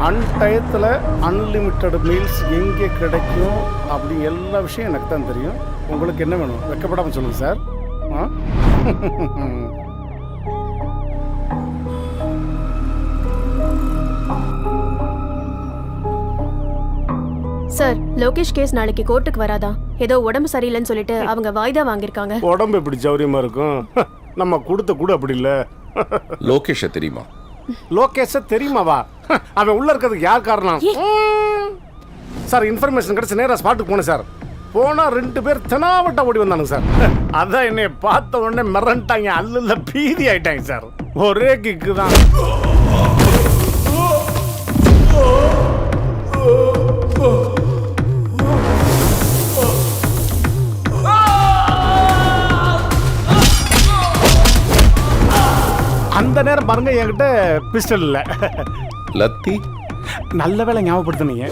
அன்டயத்தில் unlimited meals எங்கே கிடைக்கும் அப்படி எல்லா விஷயம் எனக்கு தான் தெரியும். உங்களுக்கு என்ன வேணும் வெக்கப்படாமல் சொல்லுங்கள் சார். ஆ சார், லோகேஷ் கேஸ் நாளைக்கு கோர்ட்டுக்கு வராதா? ஏதோ உடம்பு சரியில்லைன்னு சொல்லிட்டு அவங்க வாய்தா வாங்கியிருக்காங்க. உடம்பு எப்படி சௌரியமாக இருக்கும்? நம்ம கொடுத்த கூட அப்படி இல்லை. லோகேஷ தெரியுமா? லோகேஷ தெரியுமாவா? அவன் உள்ள இருக்கிறதுக்கு யார் காரணம் சார்? இன்ஃபர்மேஷன் கிடைச்ச நேரம் ஸ்பாட்டுக்கு போனேன் சார். போனா 2 பேர் தெனாவட்ட ஓடி வந்தானுங்க சார். அதான் என்னை பார்த்த உடனே மிரண்டாங்க, அல்ல பீதி ஆயிட்டாங்க சார். ஒரே கிக்கு தான். அந்த நேரம் பாருங்க என்கிட்ட பிஸ்டல் இல்லை. லத்தி நல்ல வேலை ஞாபகப்படுத்தினீங்க.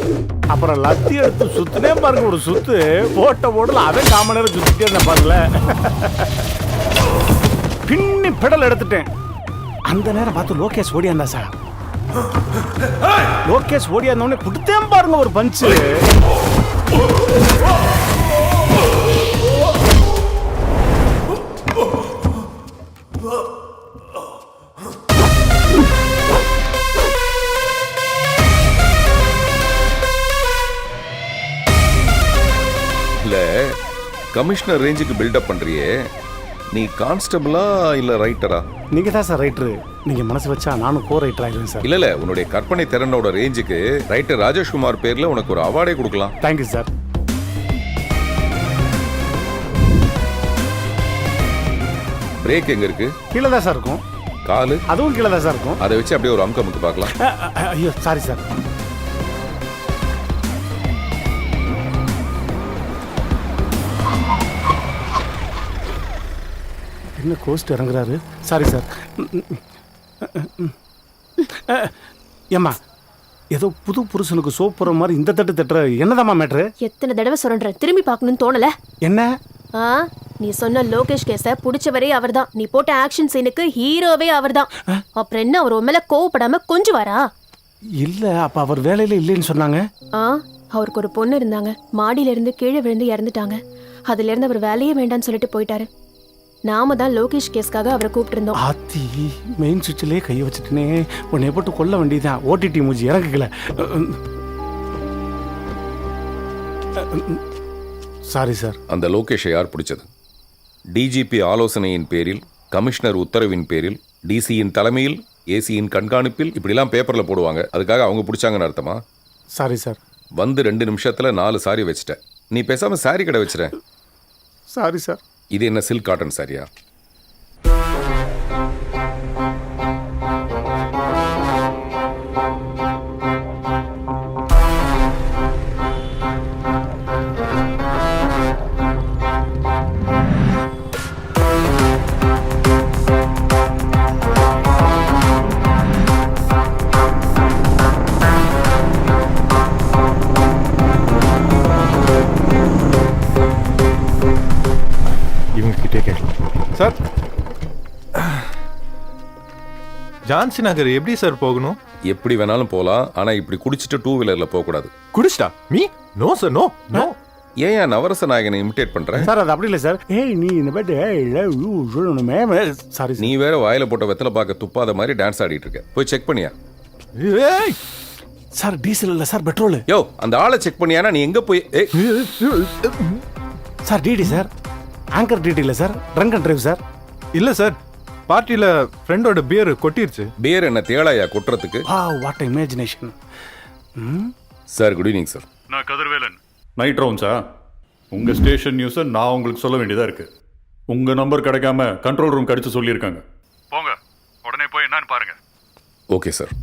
அப்புறம் லத்தி எடுத்து சுத்தினே பாருங்க, ஒரு சுத்து ஓட்ட ஓடல. அவன் காம நேரம் சுத்திட்டே இருந்தேன் பாருங்கள. பின்னி பெடல் எடுத்துட்டேன். அந்த நேரம் பார்த்து லோகேஷ் ஓடியாந்தா சார். லோகேஷ் ஓடியாந்தோடனே கொடுத்தேன் பாருங்க ஒரு பஞ்சு. கமிஷனர் ரேஞ்சுக்கு பில்டப் பண்றியே, நீ கான்ஸ்டபிளா இல்ல ரைட்டரா? நீங்க தான் சார் ரைட்டரு. நீங்க மனசு வச்சா நானும் கோ ரைட்டர் ஆகிடுவேன் சார். இல்ல உன்னுடைய கற்பனை திறனோட ரேஞ்சுக்கு ரைட்டர் ராஜேஷ்குமார் பேர்ல உனக்கு ஒரு அவார்டே கொடுக்கலாம். Thank you sir. பிரேக் எங்க இருக்கு? கீழே தான் சார் இருக்கும். காலு? அதுவும் கீழே தான் சார் இருக்கும். அதை வச்சு அப்படியே ஒரு அமுக்கு பார்க்கலாம். ஐயோ சாரி சார். என்ன கோஸ்ட் இறங்குறாரு? Sorry sir. ஏம்மா, ஏதோ புது புருஷனுக்கு சோப் போற மாதிரி இந்த தட்டு தட்டுற என்னதாம்மா மேட்ரு? எத்தனை தடவை சொல்ற, திரும்பி பார்க்கணும்னு தோணல? என்ன? நீ சொன்ன லோகேஷ் கேஸ புடிச்சவரே அவர்தான். நீ போட்ட ஆக்ஷன் சீனுக்கு ஹீரோவே அவர்தான். அப்புறம் என்ன அவர் உண்மையில கோவப்படாம கொஞ்சம் வரா? இல்ல, அப்ப அவர் வேலையில இல்லைன்னு சொன்னாங்க. அவருக்கு ஒரு பொண்ணு இருந்தாங்க. மாடியில இருந்து கீழே விழுந்து இறந்துட்டாங்க. அதுல இருந்து அவர் வேலையே வேண்டான்னு சொல்லிட்டு போயிட்டாரு. நாம தான் லோகேஷ் கேஸ்க்காக அவரை கூப்பிட்டு இருந்தோம். ஆத்தி, மெயின் சுவிட்சிலே கையை வச்சுட்டுனே உன்னை போட்டு கொல்ல வேண்டியதான். ஓடிடி மூஞ்சி இறங்கல. Sorry sir. அந்த லோகேஷை யார் பிடிச்சது? டிஜிபி ஆலோசனையின் பேரில், கமிஷனர் உத்தரவின் பேரில், டிசியின் தலைமையில், ஏசியின் கண்காணிப்பில் இப்படிலாம் பேப்பர்ல போடுவாங்க. அதுக்காக அவங்க பிடிச்சாங்கன்னு அர்த்தமா? Sorry sir. வந்து 2 நிமிஷத்துல 4 சாரி வச்சுட்டேன். நீ பேசாம சாரி கடை வச்சுற. Sorry sir. இது என்ன சில்க் காட்டன் சாரியா? சார், ஜான்சி நகர் எப்படி சார் போகணும்? எப்படி வேணாலும் போலாம், ஆனா இப்படி குடிச்சிட்டு 2 வீலர்ல போக கூடாது. குடிச்சிட்டா? Me no sir, no no. ஏன் நவரச நாயகனை இமிட்டேட் பண்ற? சார் அது அப்படி இல்லை சார். ஏய் நீ இந்த பாட்டு சொல்லணுமே. சாரி. நீ வேற வாயில போட்ட வெத்தலை பார்க்க துப்பாத மாதிரி டான்ஸ் ஆடிட்டு இருக்க. போய் செக் பண்ணியா? சார் டீசல் இல்லை சார், பெட்ரோல். யோ, அந்த ஆளை செக் பண்ணியானா? நீ எங்க போய்? Sir DD sir, anchor DD இல்லை sir, drunk and drive sir. இல்ல சார், பார்ட்டியில ஃப்ரெண்டோட பியர் கொட்டிருச்சு. பியர் என்ன தேளாயா கொட்டுறதுக்கு? What imagination. Sir good evening sir. நான் கதிர்வேலன். நைட் ரவுண்ட்ஸா? உங்கள் ஸ்டேஷன் நியூஸை நான் உங்களுக்கு சொல்ல வேண்டியதாக இருக்குது. உங்கள் நம்பர் கிடைக்காம கண்ட்ரோல் ரூம் கடிச்சு சொல்லியிருக்காங்க. போங்க, உடனே போய் என்னன்னு பாருங்க. Okay sir.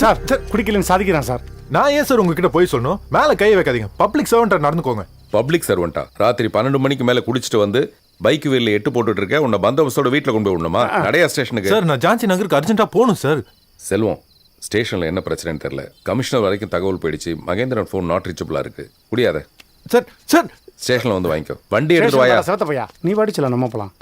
சார் குடிக்கலன்னு சாதிக்கிறேன் சார். நான் ஏன் சார் உங்ககிட்ட போய் சொல்லணும்? மேல கையை வைக்காதீங்க. பப்ளிக் சர்வெண்டா நடந்துக்கோங்க. பப்ளிக் சர்வெண்டா? ராத்திரி 12 மணிக்கு மேல குடிச்சிட்டு வந்து பைக் வீல்ல எட்டு போட்டுட்டு இருக்க உன்னை பந்தோபஸ்தோட வீட்டில் கொண்டு போய் விடணுமா? நடையா ஸ்டேஷனுக்கு? சார் நான் ஜான்சி நகருக்கு அர்ஜென்ட்டா போகணும் சார். செல்வம், ஸ்டேஷன்ல என்ன பிரச்சனைன்னு தெரியல. கமிஷனர் வரைக்கும் தகவல் போயிடுச்சு. மகேந்திரன் ஃபோன் நாட் ரீச்சபிளா இருக்கு. முடியாத சார். சார் ஸ்டேஷன்ல வந்து வாங்கிக்கோ. வண்டி எடுத்து வாயா. சேத்த பையா, நீ வாடிச்சல நம்ம போலாம்.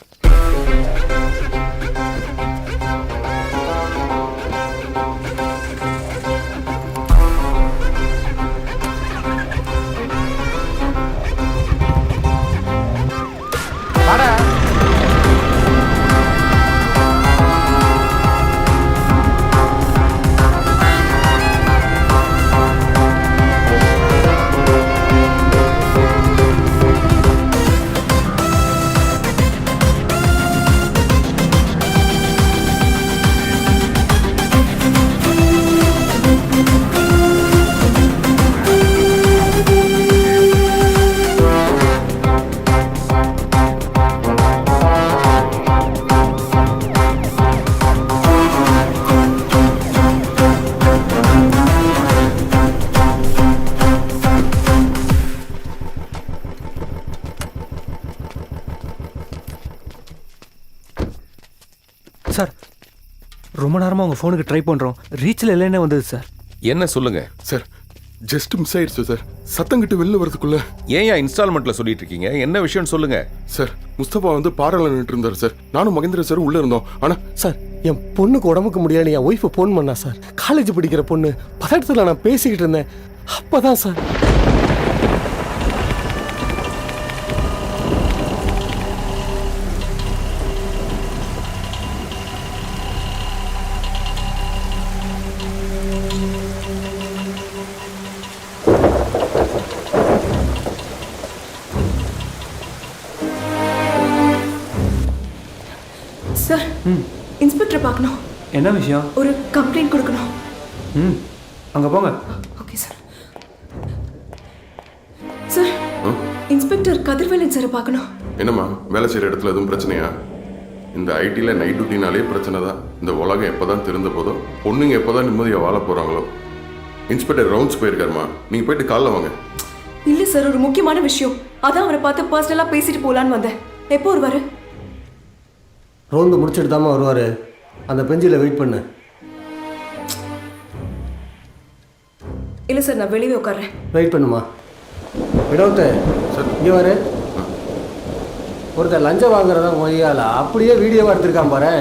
சார், ரொம்ப நேரமாக உங்கள் ஃபோனுக்கு ட்ரை பண்ணுறோம். ரீச்சில் இல்லைன்னே வந்தது சார். என்ன சொல்லுங்க சார். ஜஸ்ட் மிஸ் ஆயிடுச்சு சார். சத்தம் கிட்ட வெளில வரதுக்குள்ள. ஏன் இன்ஸ்டால்மெண்ட்ல சொல்லிட்டு இருக்கீங்க? என்ன விஷயம் சொல்லுங்க சார், முஸ்தபா வந்து பாறையில் நின்றுட்டு இருந்தார் சார். நானும் மகேந்திர சார் உள்ள இருந்தோம். ஆனா சார், என் பொண்ணுக்கு உடம்புக்கு முடியல. என் ஒய்ஃபை ஃபோன் பண்ணா சார். காலேஜ் படிக்கிற பொண்ணு. பதட்டத்தில் நான் பேசிக்கிட்டு இருந்தேன். அப்பதான் சார். சார், இன்ஸ்பெக்டர் பார்க்கணும். என்ன விஷயம்? ஒரு கம்ப்ளைண்ட் கொடுக்கணும். அங்கே போங்க. Okay sir. Sir, inspector Kathirvelan sir பார்க்கணும். என்னம்மா, வேலை செய்யற இடத்துல எதுவும் பிரச்சனையா? இந்த ஐடியில் நைட் டியூட்டினாலே பிரச்சனை தான். இந்த உலகம் எப்போதான் திருந்த போதோ, பொண்ணுங்க எப்போதான் நிம்மதியாக வாழ போகிறாங்களோ. இன்ஸ்பெக்டர் ரவுண்ட்ஸ் போயிருக்காருமா, நீங்கள் போயிட்டு காலைல வாங்க. இல்லை சார், ஒரு முக்கியமான விஷயம். அதான் அவரை பார்த்து பர்சனலாக பேசிட்டு போகலான்னு வந்தேன். எப்போ வருவார்? ரோந்து முடிச்சுட்டு தாம்மா வருவார். அந்த பெஞ்சில் வெயிட் பண்ணு. இல்லை சார், நான் வெளியே உட்கார்றேன். வெயிட் பண்ணுமா. வினோத்து சார். இங்கே வாரு. ஒருத்தர் லஞ்சம் வாங்குறதா மொழியால அப்படியே வீடியோவாக எடுத்திருக்கான் பாரு.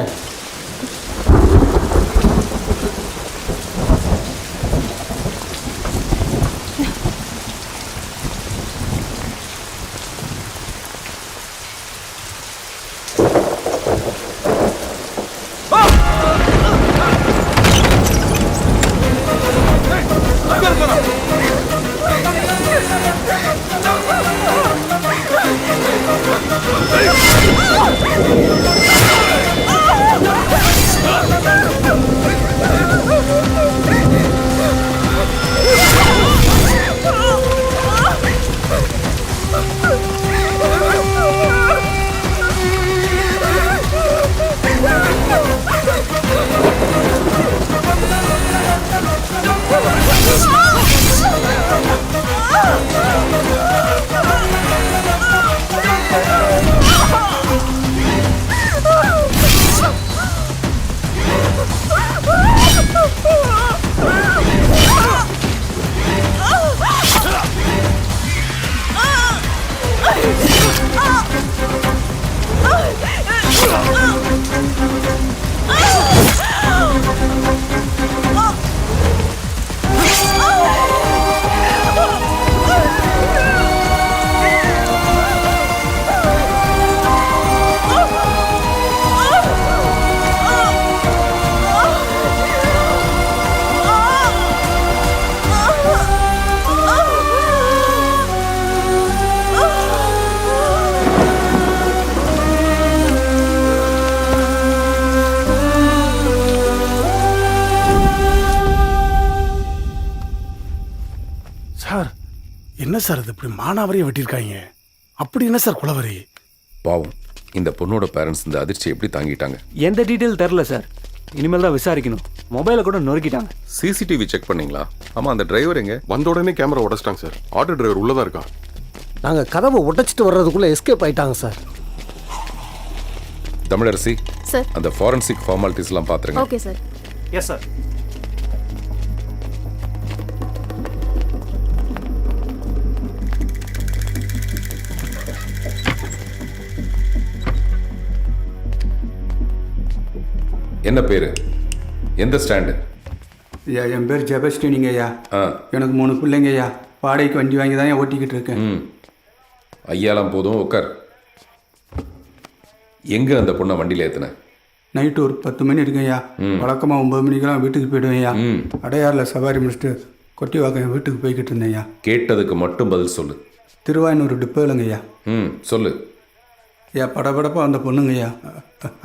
என்ன சார் இது இப்படி மானாவரியை வெட்டியிருக்காங்க? அப்படி என்ன சார் குலவரி? பாவம், இந்த பொண்ணோட பேரண்ட்ஸ் இந்த அதிர்ச்சியை எப்படி தாங்கிட்டாங்க? எந்த டீட்டெயில் தெரில சார். இனிமேல் தான் விசாரிக்கணும். மொபைலை கூட நொறுக்கிட்டாங்க. சிசிடிவி செக் பண்ணீங்களா? ஆமா, அந்த டிரைவர் எங்க? வந்த உடனே கேமரா உடச்சிட்டாங்க சார். ஆட்டோ டிரைவர் உள்ளதான் இருக்கான். நாங்கள் கதவை உடைச்சிட்டு வர்றதுக்குள்ளே எஸ்கேப் ஆயிட்டாங்க சார். தமிழரசி, சார். அந்த ஃபாரன்சிக் ஃபார்மாலிட்டிஸ்லாம் பார்த்துருங்க. Okay sir. Yes sir. என்ன பேரு? எந்த ஸ்டாண்டு? ஐயா என் பேர் ஜெபஸ்டினிங்க ஐயா. ஆ. எனக்கு 3 பிள்ளைங்க ஐயா. வாடகைக்கு வண்டி வாங்கி தான் ஓட்டிக்கிட்டு இருக்கேன். ம், ஐயாலாம் போதும், உட்கார். எங்க அந்த பொண்ணை வண்டியில் ஏத்துன? நைட்டு ஒரு 10 மணி இருக்குங்கய்யா. வழக்கமாக 9 மணிக்கெல்லாம் வீட்டுக்கு போயிடுவேன் ஐயா. அடையாறில் சவாரி முடிச்சுட்டு கொட்டிவாக்கம் வீட்டுக்கு போய்கிட்டு இருந்தேன் ஐயா. கேட்டதுக்கு மட்டும் பதில் சொல்லு. திருவாயூர் டிப்போ இல்லைங்க ஐயா. சொல்லு. ஐயா படபடப்பாக அந்த பொண்ணுங்க ஐயா.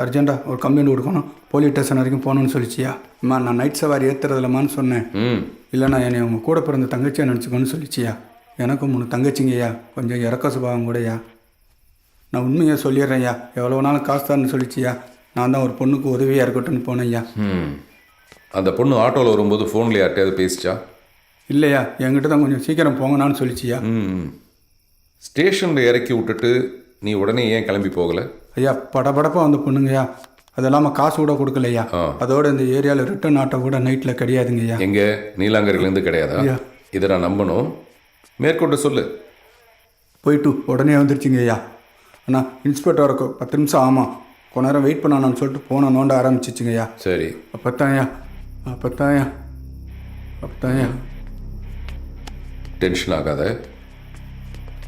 அர்ஜென்ட்டாக ஒரு கம்ப்ளைண்ட் கொடுக்கணும், போலீஸ் ஸ்டேஷன் வரைக்கும் போகணும்னு சொல்லிச்சியா. அம்மா நான் நைட் சவாரி ஏற்றுறதில்லம்மான்னு சொன்னேன். இல்லைண்ணா என்னை அவங்க கூட பிறந்த தங்கச்சியாக நினச்சிக்கோன்னு சொல்லிச்சியா. எனக்கும் 3 தங்கச்சிங்கய்யா. கொஞ்சம் இறக்க சுபாவம் கூடயா. நான் உண்மையாக சொல்லிடுறேன் ஐயா. எவ்வளோ நாளும் காசு தான்னு சொல்லிச்சியா. நான் தான் ஒரு பொண்ணுக்கு உதவியாக இருக்கட்டும்னு போனேன் ஐயா. அந்த பொண்ணு ஆட்டோவில் வரும்போது ஃபோனில் யார்ட்டையாவது பேசிச்சா? இல்லையா, என்கிட்ட தான் கொஞ்சம் சீக்கிரம் போங்கண்ணான்னு சொல்லிச்சியா. ஸ்டேஷனில் இறக்கி விட்டுட்டு நீ உடனே ஏன் கிளம்பி போகலை? ஐயா படபடப்பாக வந்து பொண்ணுங்கய்யா. அது இல்லாமல் காசு கூட கொடுக்கலையா. அதோட இந்த ஏரியாவில் ரிட்டர்ன் ஆட்டோ கூட நைட்டில் கிடையாதுங்கய்யா. எங்கே? நீலாங்கரிலேருந்து கிடையாதா? ஐயா. இதை நான் நம்பணும். மேற்கொண்டு சொல்லு. போயிட்டு உடனே வந்துருச்சுங்க ஐயா. அண்ணா இன்ஸ்பெக்டர் வரக்கு 10 நிமிஷம் ஆமாம், கொஞ்ச நேரம் வெயிட் பண்ணான்னு சொல்லிட்டு போன நோண்ட ஆரம்பிச்சிச்சுங்க ஐயா. சரி. அப்பத்தாயா டென்ஷன் ஆகாத.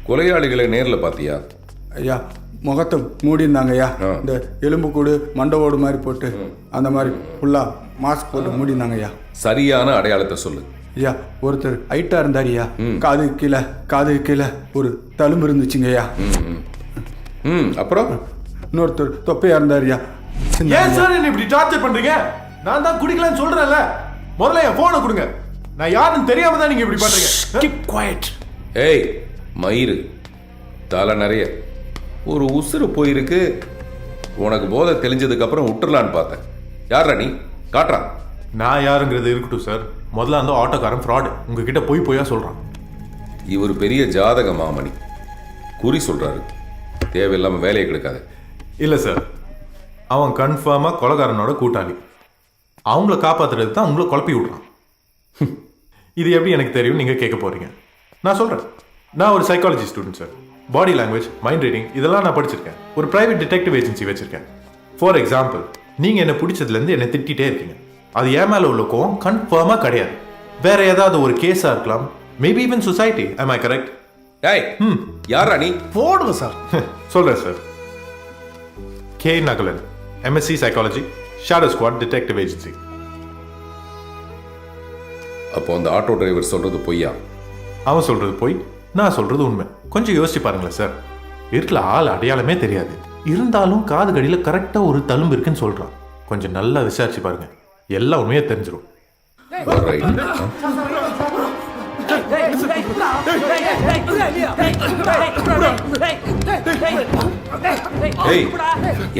கொலையாளிகளை நேரில் பார்த்தியா? ஐயா முகத்தை மூடியிருந்தாங்க ஐயா. இந்த எலும்பு கூடு மண்டவோடு மாதிரி போட்டு அந்த மாதிரி ஃபுல்லாக மாஸ்க் போட்டு மூடியிருந்தாங்க ஐயா. சரியான அடையாளத்தை சொல்லு. ஐயா ஒருத்தர் ஹைட்டாக இருந்தார் ஐயா. காது கீழே ஒரு தழும்பு இருந்துச்சுங்க ஐயா. அப்புறம் இன்னொருத்தர் தொப்பையாக இருந்தார் ஐயா. ஏன் சார் என்ன இப்படி டார்ச்சர் பண்றீங்க? நான் தான் குடிக்கலாம்னு சொல்றேன்ல. முதல்ல என் போனை கொடுங்க. நான் யாருன்னு தெரியாம தான் நீங்க இப்படி பண்றீங்க. Keep quiet. ஏய் மயிறு, தலை நிறைய ஒரு உசுறு போயிருக்கு. உனக்கு போதை தெளிஞ்சதுக்கு அப்புறம் விட்டுறலான்னு பார்த்தேன். யாரா நீ? காட்டுறான். நான் யாருங்கிறது இருக்கட்டும் சார். முதல்ல அந்த ஆட்டோக்காரன் ஃப்ராடு. உங்ககிட்ட போயா சொல்றான். இவர் பெரிய ஜாதக மாமணி. குறி சொல்றாரு. தேவையில்லாம வேலையை கெடுக்காது. இல்ல சார், அவன் கன்ஃபார்மா கொலைகாரனோட கூட்டாளி. அவங்கள காப்பாத்துறது தான் உங்களை குழப்பி விடுறான். இது எப்படி எனக்கு தெரியும் நீங்க கேட்க போறீங்க. நான் சொல்றேன். நான் ஒரு psychology student sir. Body language, mind reading இதெல்லாம் நான் படிச்சிருக்கேன். ஒரு பிரைவேட் டிடெக்டிவ் ஏஜென்சி வச்சிருக்கேன். ஃபார் எக்ஸாம்பிள், நீங்க என்ன பிடிச்சதுலேருந்து என்னை திட்டிகிட்டே இருக்கீங்க. அது ஏன் மேலே உள்ள கோவம் கன்ஃபார்மா கிடையாது. வேற ஏதாவது ஒரு கேஸா இருக்கலாம். Maybe even society. am I correct? டேய், யாரா நீ? போடுங்க சார். சொல்றேன் sir. K Nagalan, MSc psychology, shadow squad detective agency. அப்போ அந்த ஆட்டோ டிரைவர் சொல்றது பொய்யா? அவன் சொல்றது பொய், நான் சொல்றது உண்மை. கொஞ்சம் யோசிச்சு பாருங்களேன் சார். வீட்டில் ஆள் அடையாளமே தெரியாது, இருந்தாலும் காது கடியில் கரெக்டாக ஒரு தழும்பு இருக்குன்னு சொல்றான். கொஞ்சம் நல்லா விசாரிச்சு பாருங்க, எல்லாம் உண்மையா தெரிஞ்சிடும்.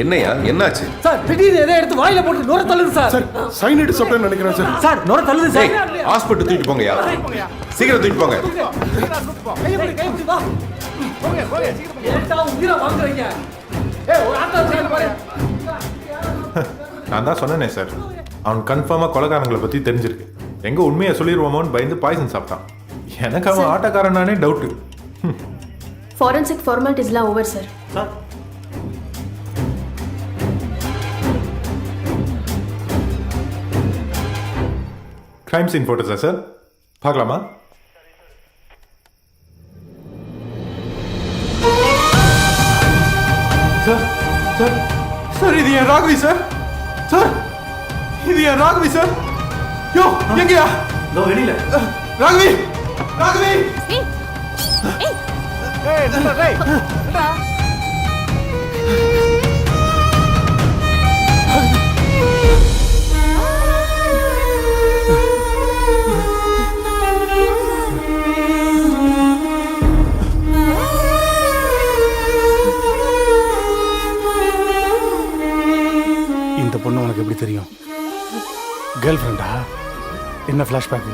என்னையா என்னாச்சு சார்? திடீர்னு எதை எடுத்து வாயில போட்டு நுர தள்ளுது சார். சைனைடு சாப்பிட்டேன்னு நினைக்கிறேன் சார். சார் நுர தள்ளுது சார். ஹாஸ்பிட்டல் தூக்கிட்டு போங்கயா. சீக்கிரம் தூக்கிட்டு போங்க. நான் தான் சொன்னேனே சார், அவன் கன்ஃபார்மா கொலைகாரங்களை பத்தி தெரிஞ்சிருக்கு. எங்க உண்மையை சொல்லிடுவோமோன்னு பயந்து பாய்சன் சாப்பிட்டான். எனக்கு அவன் ஆட்டக்காரனானே டவுட்டு. ஃபாரன்சிக் ஃபார்மாலிட்டிஸ்லாம் ஓவர் சார். கிரைம் சீன் போட்டோஸா சார்? பார்க்கலாமா? சார் சார் சார், இது என் ராகவி சார். சார் இது என் ராகவி சார். யோ எங்கயா? வெளியில. ராகவி ராகவி. கேர்ள் ஃப்ரெண்டா? என்ன ஃப்ளாஷ்பேக்கு?